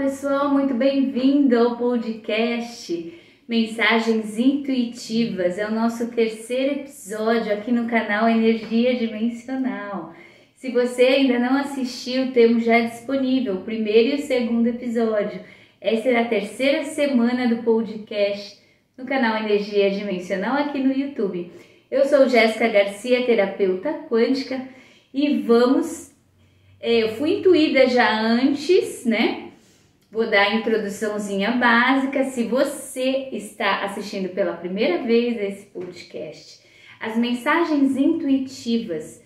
pessoal, muito bem-vindo ao podcast Mensagens Intuitivas. É o nosso terceiro episódio aqui no canal Energia Dimensional. Se você ainda não assistiu, temos já disponível o primeiro e o segundo episódio. Essa é a terceira semana do podcast no canal Energia Dimensional aqui no YouTube. Eu sou Jéssica Garcia, terapeuta quântica, e eu fui intuída já antes, né? Vou dar a introduçãozinha básica. Se você está assistindo pela primeira vez esse podcast, as mensagens intuitivas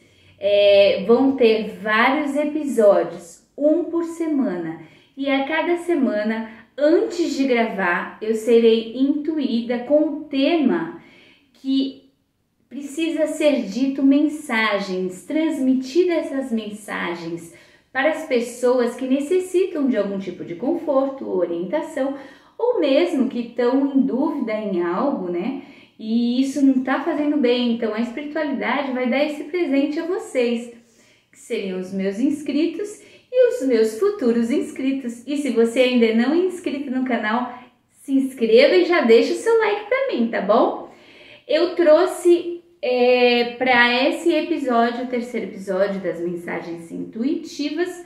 vão ter vários episódios, um por semana. E a cada semana, antes de gravar, eu serei intuída com o tema que precisa ser dito, mensagens, transmitidas essas mensagens para as pessoas que necessitam de algum tipo de conforto, orientação, ou mesmo que estão em dúvida em algo, né? E isso não está fazendo bem. Então a espiritualidade vai dar esse presente a vocês, que seriam os meus inscritos e os meus futuros inscritos. E se você ainda não é inscrito no canal, se inscreva e já deixa o seu like para mim, tá bom? Eu trouxe para esse episódio, o terceiro episódio das mensagens intuitivas,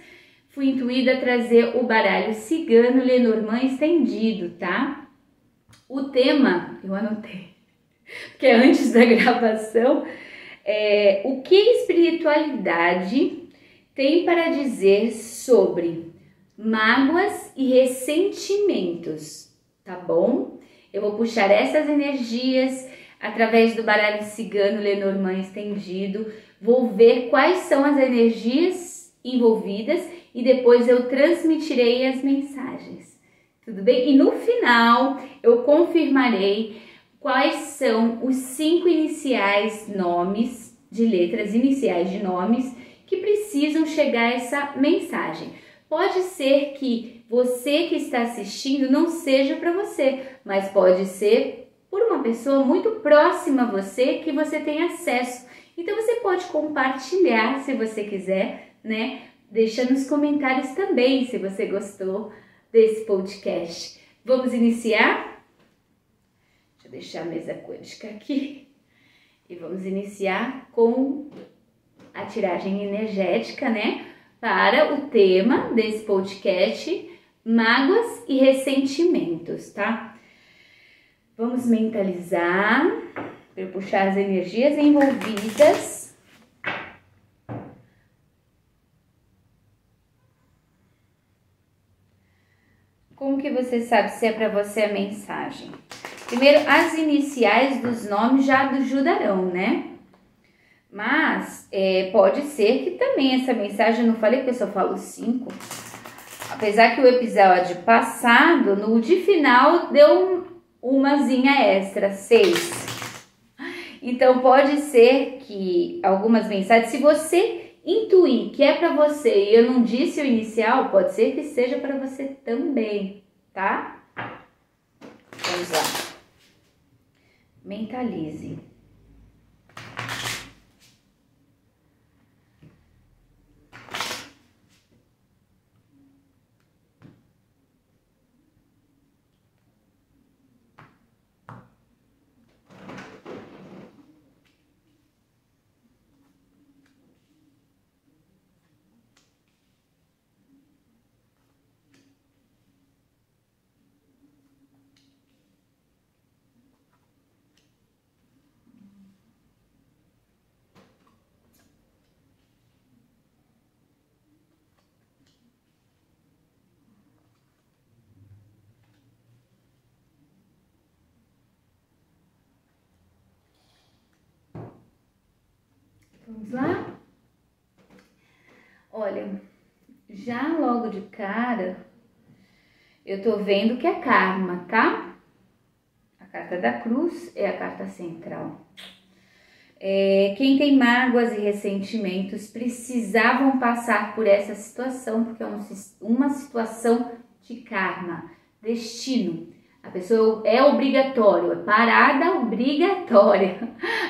fui intuída a trazer o baralho cigano Lenormand estendido, tá? O tema, eu anotei, porque é antes da gravação, o que a espiritualidade tem para dizer sobre mágoas e ressentimentos, tá bom? Eu vou puxar essas energias através do baralho cigano Lenormand estendido, vou ver quais são as energias envolvidas e depois eu transmitirei as mensagens, tudo bem? E no final eu confirmarei quais são os 5 iniciais nomes, de letras iniciais de nomes, que precisam chegar a essa mensagem. Pode ser que você que está assistindo não seja para você, mas pode ser por uma pessoa muito próxima a você que você tem acesso. Então você pode compartilhar se você quiser, né? Deixa nos comentários também se você gostou desse podcast. Vamos iniciar? Deixa eu deixar a mesa quântica aqui. E vamos iniciar com a tiragem energética, né? Para o tema desse podcast, mágoas e ressentimentos, tá? Vamos mentalizar, para puxar as energias envolvidas. Como que você sabe se é para você a mensagem? Primeiro, as iniciais dos nomes já ajudarão, né? Mas pode ser que também essa mensagem, eu não falei que eu só falo 5. Apesar que o episódio passado, no de final, deu umazinha extra, 6. Então pode ser que algumas mensagens, se você intuir que é para você e eu não disse o inicial, pode ser que seja para você também, tá? Vamos lá. Mentalize. Vamos lá? Olha, já logo de cara, eu tô vendo que é karma, tá? A carta da cruz é a carta central. Quem tem mágoas e ressentimentos precisavam passar por essa situação, porque é uma situação de karma, destino. A pessoa é obrigatório, é parada obrigatória.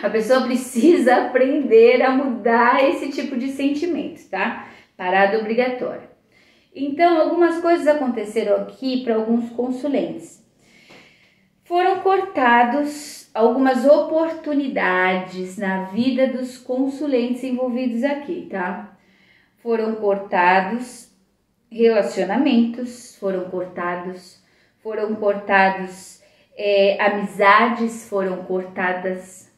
A pessoa precisa aprender a mudar esse tipo de sentimento, tá? Parada obrigatória. Então, algumas coisas aconteceram aqui para alguns consulentes. Foram cortados algumas oportunidades na vida dos consulentes envolvidos aqui, tá? Foram cortados relacionamentos, foram cortados amizades, foram cortadas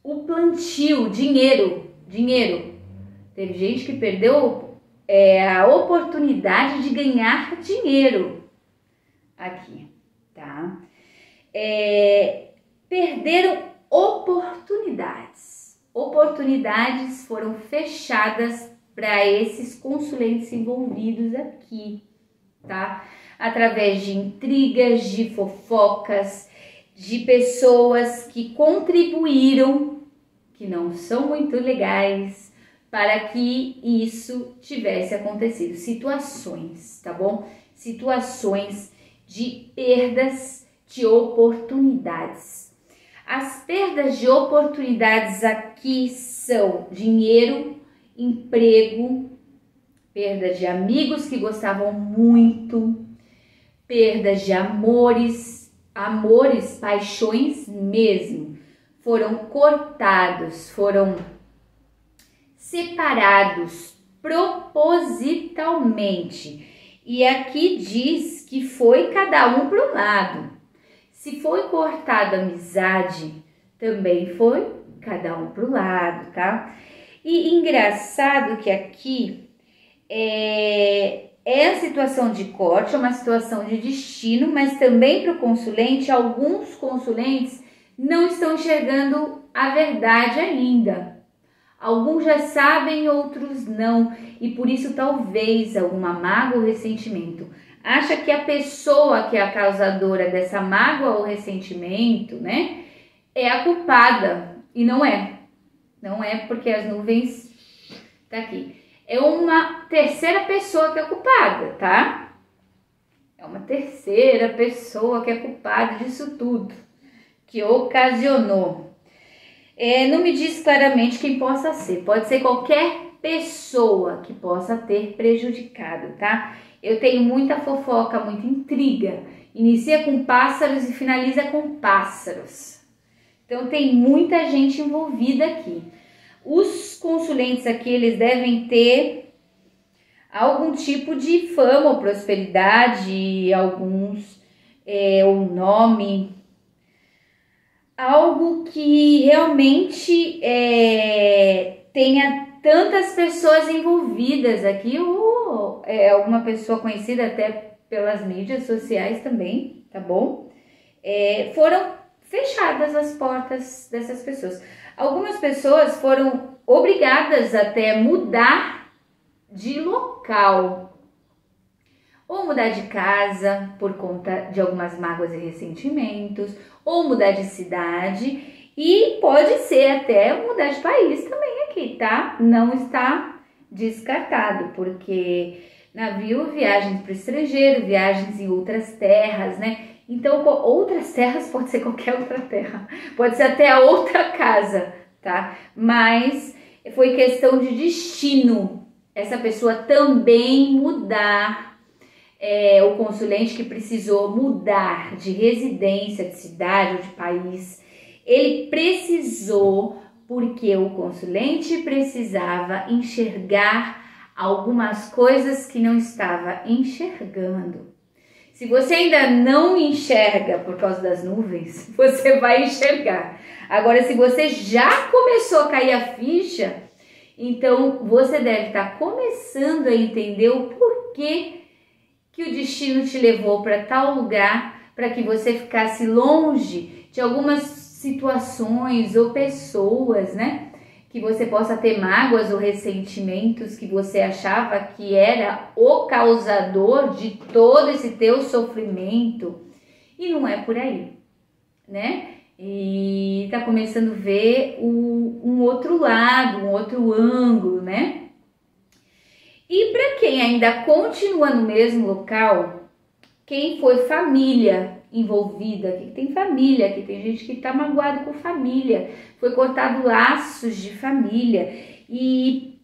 o plantio, dinheiro. Teve gente que perdeu a oportunidade de ganhar dinheiro aqui, tá? Perderam oportunidades. Oportunidades foram fechadas para esses consulentes envolvidos aqui, tá? Através de intrigas, de fofocas, de pessoas que contribuíram, que não são muito legais, para que isso tivesse acontecido. Situações, tá bom? Situações de perdas de oportunidades. As perdas de oportunidades aqui são dinheiro, emprego, perda de amigos que gostavam muito, perdas de amores, paixões mesmo, foram cortados, foram separados propositalmente. E aqui diz que foi cada um para um lado. Se foi cortada a amizade, também foi cada um para o lado, tá? E engraçado que aqui é a situação de corte, é uma situação de destino, mas também para o consulente, alguns consulentes não estão enxergando a verdade ainda. Alguns já sabem, outros não, e por isso talvez alguma mágoa ou ressentimento. Acha que a pessoa que é a causadora dessa mágoa ou ressentimento, né, é a culpada, e não é. Não é, porque as nuvens tá aqui. É uma terceira pessoa que é culpada, tá? É uma terceira pessoa que é culpada disso tudo, que ocasionou. Não me diz claramente quem possa ser. Pode ser qualquer pessoa que possa ter prejudicado, tá? Eu tenho muita fofoca, muita intriga. Inicia com pássaros e finaliza com pássaros. Então tem muita gente envolvida aqui. Os consulentes aqui, eles devem ter algum tipo de fama ou prosperidade, alguns, o nome, algo que realmente tenha tantas pessoas envolvidas aqui, ou alguma pessoa conhecida até pelas mídias sociais também, tá bom? Foram fechadas as portas dessas pessoas. Algumas pessoas foram obrigadas até mudar de local, ou mudar de casa por conta de algumas mágoas e ressentimentos, ou mudar de cidade, e pode ser até mudar de país também aqui, tá? Não está descartado, porque navio, viagens para o estrangeiro, viagens em outras terras, né? Então, outras terras pode ser qualquer outra terra, pode ser até a outra casa, tá? Mas foi questão de destino, essa pessoa também mudar, o consulente que precisou mudar de residência, de cidade ou de país, ele precisou porque o consulente precisava enxergar algumas coisas que não estava enxergando. Se você ainda não enxerga por causa das nuvens, você vai enxergar. Agora, se você já começou a cair a ficha, então você deve estar começando a entender o porquê que o destino te levou para tal lugar, para que você ficasse longe de algumas situações ou pessoas, né? Que você possa ter mágoas ou ressentimentos que você achava que era o causador de todo esse teu sofrimento, e não é por aí, né? E tá começando a ver um outro lado, um outro ângulo, né? E para quem ainda continua no mesmo local, quem foi família envolvida, aqui tem família, aqui tem gente que tá magoado com família, foi cortado laços de família, e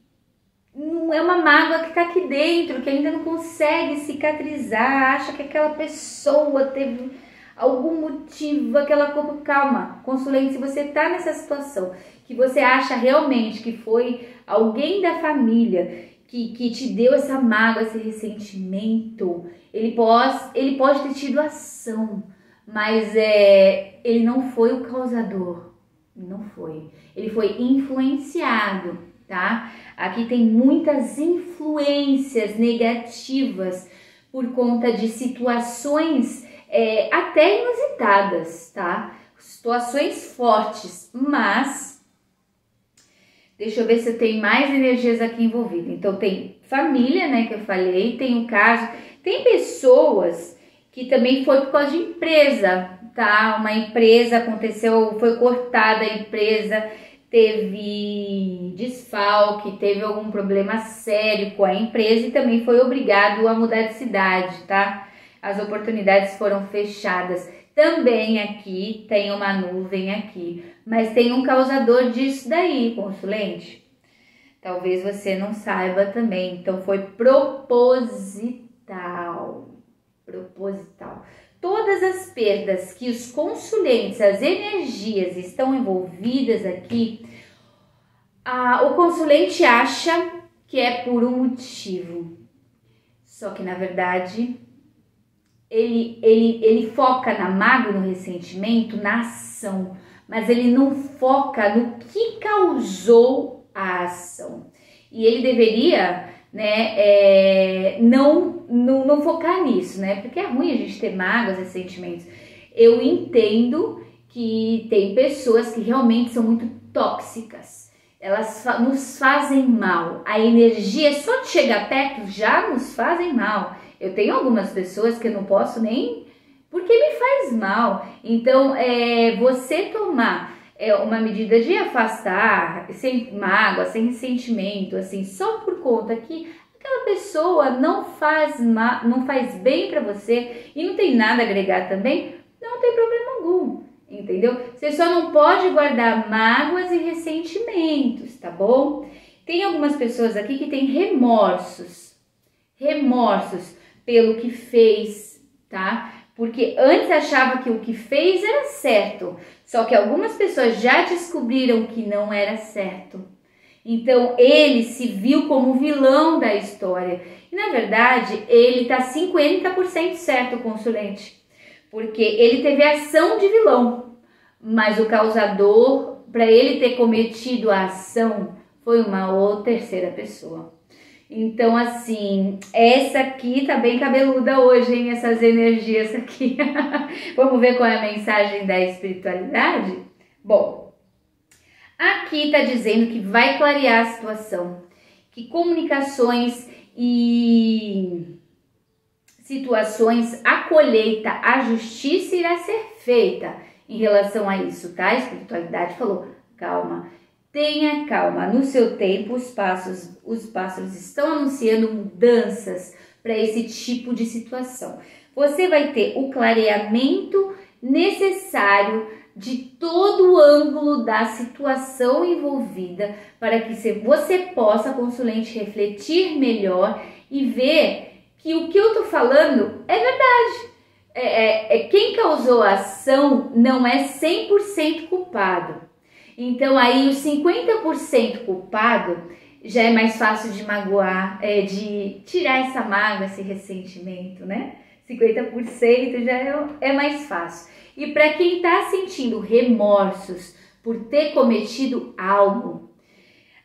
não é uma mágoa que está aqui dentro, que ainda não consegue cicatrizar, acha que aquela pessoa teve algum motivo, aquela culpa. Calma, consulente, se você está nessa situação, que você acha realmente que foi alguém da família que te deu essa mágoa, esse ressentimento, ele pode ter tido ação, mas ele não foi o causador, não foi. Ele foi influenciado, tá? Aqui tem muitas influências negativas por conta de situações até inusitadas, tá? Situações fortes, mas deixa eu ver se tem mais energias aqui envolvidas. Então tem família, né, que eu falei, tem o caso, tem pessoas que também foi por causa de empresa, tá? Uma empresa aconteceu, foi cortada a empresa, teve desfalque, teve algum problema sério com a empresa e também foi obrigado a mudar de cidade, tá? As oportunidades foram fechadas. Também aqui tem uma nuvem aqui, mas tem um causador disso daí, consulente. Talvez você não saiba também. Então foi proposital. Proposital. Todas as perdas que os consulentes, as energias estão envolvidas aqui, o consulente acha que é por um motivo. Só que na verdade ele foca na mágoa e no ressentimento, na ação, mas ele não foca no que causou a ação. E ele deveria, né, não focar nisso, né? Porque é ruim a gente ter mágoas e sentimentos. Eu entendo que tem pessoas que realmente são muito tóxicas. Elas nos fazem mal. A energia só de chegar perto já nos fazem mal. Eu tenho algumas pessoas que eu não posso nem porque me faz mal. Então, você tomar uma medida de afastar, sem mágoa, sem ressentimento, assim, só por conta que aquela pessoa não faz bem para você e não tem nada a agregar também, não tem problema algum, entendeu? Você só não pode guardar mágoas e ressentimentos, tá bom? Tem algumas pessoas aqui que têm remorsos pelo que fez, tá? Porque antes achava que o que fez era certo, só que algumas pessoas já descobriram que não era certo. Então ele se viu como vilão da história. E na verdade ele tá 50% certo, consulente, porque ele teve ação de vilão, mas o causador, para ele ter cometido a ação, foi uma outra terceira pessoa. Então, assim, essa aqui tá bem cabeluda hoje, hein? Essas energias aqui. Vamos ver qual é a mensagem da espiritualidade? Bom, aqui tá dizendo que vai clarear a situação, que comunicações e situações, a colheita, a justiça irá ser feita em relação a isso, tá? A espiritualidade falou, calma. Tenha calma, no seu tempo os pássaros estão anunciando mudanças para esse tipo de situação. Você vai ter o clareamento necessário de todo o ângulo da situação envolvida para que você possa, consulente, refletir melhor e ver que o que eu tô falando é verdade. Quem causou a ação não é 100% culpado. Então aí os 50% culpado já é mais fácil de magoar, de tirar essa mágoa, esse ressentimento, né? 50% já é mais fácil. E para quem está sentindo remorsos por ter cometido algo,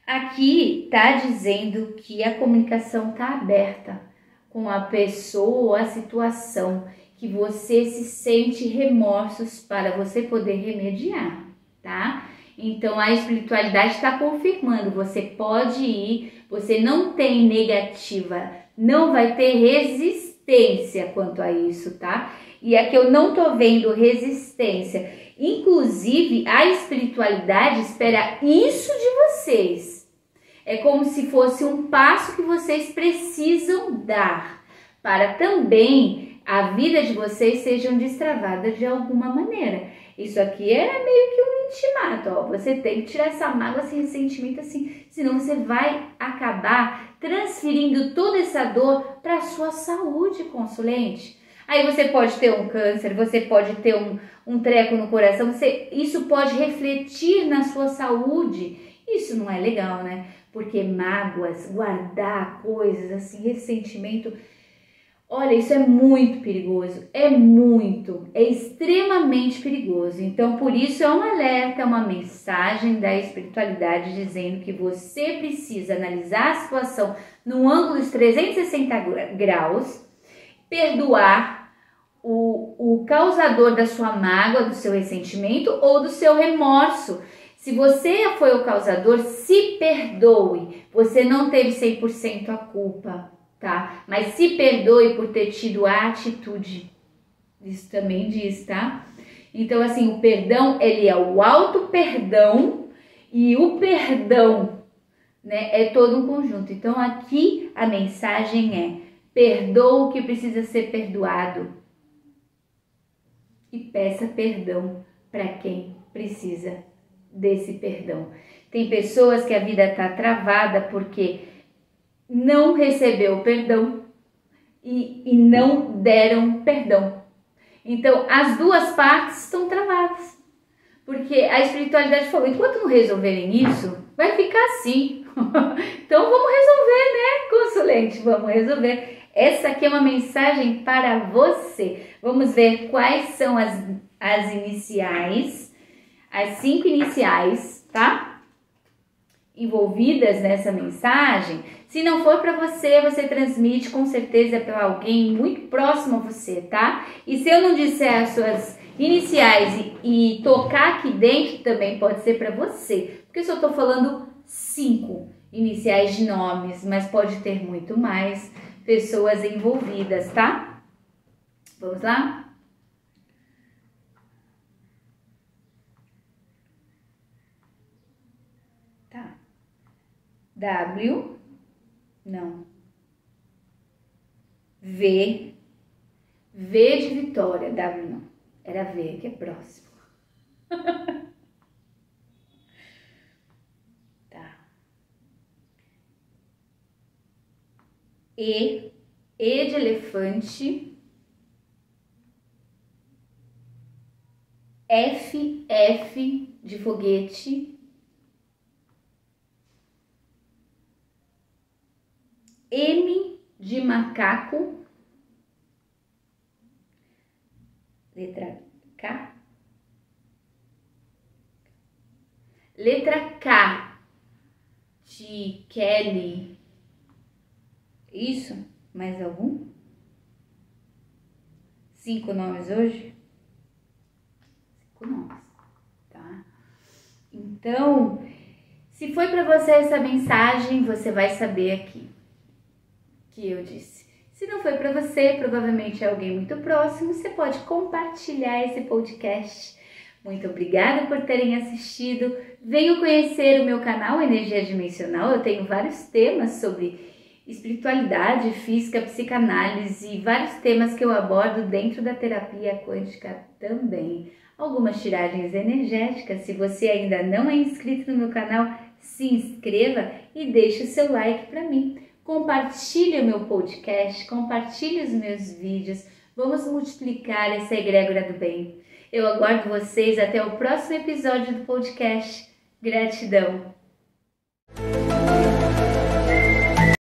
aqui está dizendo que a comunicação está aberta com a pessoa, a situação, que você se sente remorsos para você poder remediar, tá? Então, a espiritualidade está confirmando, você pode ir, você não tem negativa, não vai ter resistência quanto a isso, tá? E aqui eu não tô vendo resistência. Inclusive, a espiritualidade espera isso de vocês. É como se fosse um passo que vocês precisam dar para também a vida de vocês seja destravadas de alguma maneira. Isso aqui é meio que um intimato, ó. Você tem que tirar essa mágoa, esse ressentimento assim, senão você vai acabar transferindo toda essa dor para a sua saúde, consulente. Aí você pode ter um câncer, você pode ter um treco no coração, isso pode refletir na sua saúde. Isso não é legal, né? Porque mágoas, guardar coisas assim, ressentimento, olha, isso é muito perigoso, é extremamente perigoso. Então, por isso é um alerta, uma mensagem da espiritualidade dizendo que você precisa analisar a situação num ângulo de 360 graus, perdoar o causador da sua mágoa, do seu ressentimento ou do seu remorso. Se você foi o causador, se perdoe. Você não teve 100% a culpa, tá? Mas se perdoe por ter tido a atitude. Isso também diz, tá? Então, assim, o perdão, ele é o auto-perdão e o perdão, né, é todo um conjunto. Então, aqui a mensagem é: perdoa o que precisa ser perdoado e peça perdão para quem precisa desse perdão. Tem pessoas que a vida está travada porque não recebeu perdão e não deram perdão. Então, as duas partes estão travadas. Porque a espiritualidade falou, enquanto não resolverem isso, vai ficar assim. Então, vamos resolver, né, consulente? Vamos resolver. Essa aqui é uma mensagem para você. Vamos ver quais são as iniciais, as 5 iniciais, tá? Envolvidas nessa mensagem. Se não for para você, você transmite com certeza para alguém muito próximo a você, tá? E se eu não disser as suas iniciais e tocar aqui dentro, também pode ser para você. Porque eu só tô falando 5 iniciais de nomes, mas pode ter muito mais pessoas envolvidas, tá? Vamos lá? Tá. W, não. V de Vitória, W não. Era V, que é próximo. Tá. E de elefante. F de foguete. M de macaco. Letra K. Letra K de Kelly. Isso? Mais algum? 5 nomes hoje? 5 nomes, tá? Então, se foi para você essa mensagem, você vai saber aqui que eu disse. Se não foi para você, provavelmente é alguém muito próximo, você pode compartilhar esse podcast. Muito obrigada por terem assistido. Venham conhecer o meu canal Energia Dimensional. Eu tenho vários temas sobre espiritualidade, física, psicanálise e vários temas que eu abordo dentro da terapia quântica também. Algumas tiragens energéticas. Se você ainda não é inscrito no meu canal, se inscreva e deixe o seu like para mim. Compartilhe o meu podcast, compartilhe os meus vídeos. Vamos multiplicar essa egrégora do bem. Eu aguardo vocês até o próximo episódio do podcast. Gratidão!